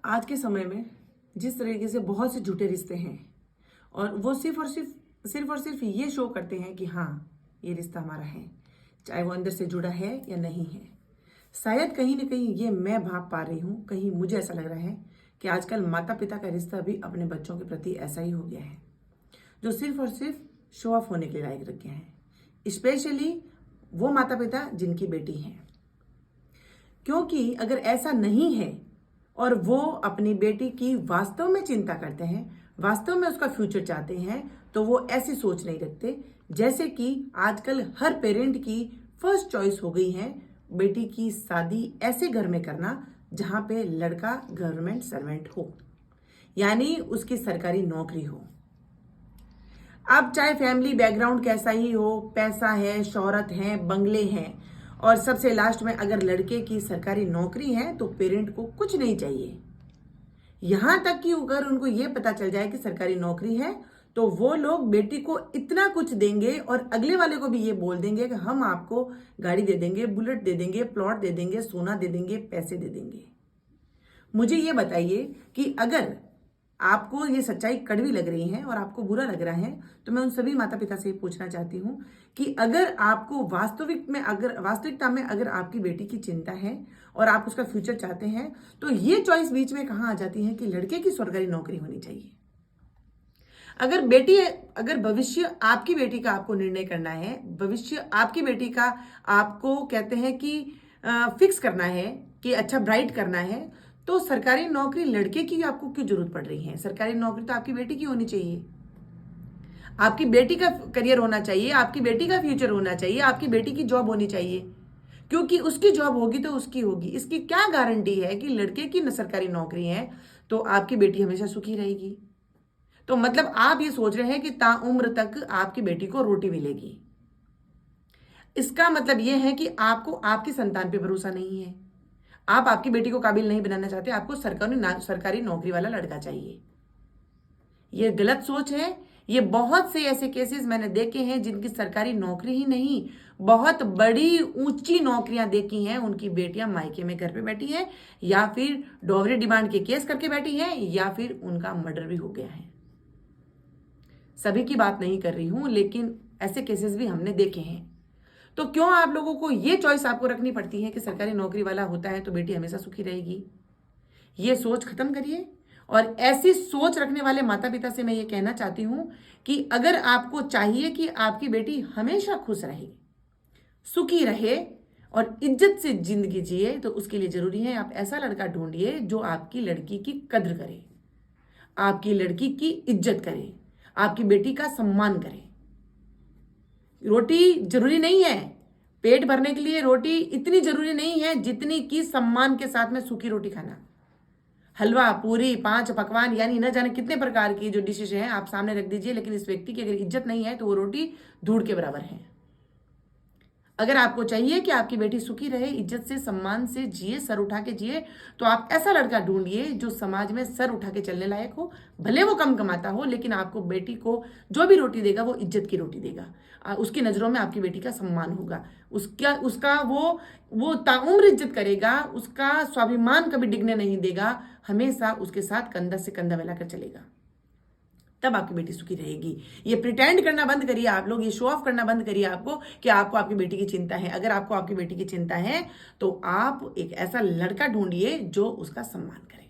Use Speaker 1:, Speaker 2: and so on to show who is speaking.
Speaker 1: आज के समय में जिस तरीके से बहुत से झूठे रिश्ते हैं और वो सिर्फ ये शो करते हैं कि हाँ, ये रिश्ता हमारा है, चाहे वो अंदर से जुड़ा है या नहीं है। शायद कहीं ना कहीं ये मैं भाप पा रही हूँ, कहीं मुझे ऐसा लग रहा है कि आजकल माता पिता का रिश्ता भी अपने बच्चों के प्रति ऐसा ही हो गया है, जो सिर्फ और सिर्फ शो ऑफ होने के लायक रख गए हैं। स्पेशली वो माता पिता जिनकी बेटी है, क्योंकि अगर ऐसा नहीं है और वो अपनी बेटी की वास्तव में चिंता करते हैं, वास्तव में उसका फ्यूचर चाहते हैं, तो वो ऐसी सोच नहीं रखते। जैसे कि आजकल हर पेरेंट की फर्स्ट चॉइस हो गई है बेटी की शादी ऐसे घर में करना जहां पे लड़का गवर्नमेंट सर्वेंट हो, यानी उसकी सरकारी नौकरी हो। अब चाहे फैमिली बैकग्राउंड कैसा ही हो, पैसा है, शोहरत है, बंगले हैं, और सबसे लास्ट में अगर लड़के की सरकारी नौकरी है तो पेरेंट को कुछ नहीं चाहिए। यहां तक कि अगर उनको यह पता चल जाए कि सरकारी नौकरी है तो वो लोग बेटी को इतना कुछ देंगे और अगले वाले को भी ये बोल देंगे कि हम आपको गाड़ी दे देंगे, बुलेट दे देंगे, प्लॉट दे देंगे, सोना दे देंगे, पैसे दे देंगे। मुझे ये बताइए कि अगर आपको ये सच्चाई कड़वी लग रही है और आपको बुरा लग रहा है, तो मैं उन सभी माता पिता से पूछना चाहती हूँ कि अगर आपको वास्तविकता में अगर आपकी बेटी की चिंता है और आप उसका फ्यूचर चाहते हैं, तो ये चॉइस बीच में कहाँ आ जाती है कि लड़के की सरकारी नौकरी होनी चाहिए। अगर भविष्य आपकी बेटी का आपको निर्णय करना है, भविष्य आपकी बेटी का आपको कहते हैं कि फिक्स करना है कि अच्छा ब्राइट करना है, तो सरकारी नौकरी लड़के की आपको क्यों जरूरत पड़ रही है? सरकारी नौकरी तो आपकी बेटी की होनी चाहिए। आपकी बेटी का करियर होना चाहिए, आपकी बेटी का फ्यूचर होना चाहिए, आपकी बेटी की जॉब होनी चाहिए, क्योंकि उसकी जॉब होगी तो उसकी होगी। इसकी क्या गारंटी है कि लड़के की सरकारी नौकरी है तो आपकी बेटी हमेशा सुखी रहेगी? तो मतलब आप ये सोच रहे हैं कि ताउम्र तक आपकी बेटी को रोटी मिलेगी। इसका मतलब यह है कि आपको आपकी संतान पे भरोसा नहीं है, आप आपकी बेटी को काबिल नहीं बनाना चाहते, आपको सरकारी नौकरी वाला लड़का चाहिए। यह गलत सोच है। ये बहुत से ऐसे केसेस मैंने देखे हैं जिनकी सरकारी नौकरी ही नहीं, बहुत बड़ी ऊंची नौकरियां देखी हैं, उनकी बेटियां मायके में घर पे बैठी हैं, या फिर डॉवरी डिमांड के केस करके बैठी हैं, या फिर उनका मर्डर भी हो गया है। सभी की बात नहीं कर रही हूं, लेकिन ऐसे केसेस भी हमने देखे हैं। तो क्यों आप लोगों को ये चॉइस आपको रखनी पड़ती है कि सरकारी नौकरी वाला होता है तो बेटी हमेशा सुखी रहेगी? ये सोच खत्म करिए। और ऐसी सोच रखने वाले माता पिता से मैं ये कहना चाहती हूं कि अगर आपको चाहिए कि आपकी बेटी हमेशा खुश रहे, सुखी रहे और इज्जत से जिंदगी जिए, तो उसके लिए जरूरी है आप ऐसा लड़का ढूंढिए जो आपकी लड़की की कद्र करे, आपकी लड़की की इज्जत करे, आपकी बेटी का सम्मान करे। रोटी जरूरी नहीं है, पेट भरने के लिए रोटी इतनी जरूरी नहीं है जितनी कि सम्मान के साथ में सूखी रोटी खाना। हलवा, पूरी, 5 पकवान, यानी न जाने कितने प्रकार की जो डिशेज हैं आप सामने रख दीजिए, लेकिन इस व्यक्ति की अगर इज्जत नहीं है तो वो रोटी धूड़ के बराबर है। अगर आपको चाहिए कि आपकी बेटी सुखी रहे, इज्जत से, सम्मान से जिए, सर उठा के जिए, तो आप ऐसा लड़का ढूंढिए जो समाज में सर उठा के चलने लायक हो। भले वो कम कमाता हो, लेकिन आपको बेटी को जो भी रोटी देगा वो इज्जत की रोटी देगा। उसकी नजरों में आपकी बेटी का सम्मान होगा, उसका वो ताउम्र इज्जत करेगा, उसका स्वाभिमान कभी डिगने नहीं देगा, हमेशा उसके साथ कंधा से कंधा मिलाकर चलेगा। तब आपकी बेटी सुखी रहेगी। ये प्रिटेंड करना बंद करिए आप लोग, ये शो ऑफ करना बंद करिए आपको कि आपको आपकी बेटी की चिंता है। अगर आपको आपकी बेटी की चिंता है तो आप एक ऐसा लड़का ढूंढिए जो उसका सम्मान करे।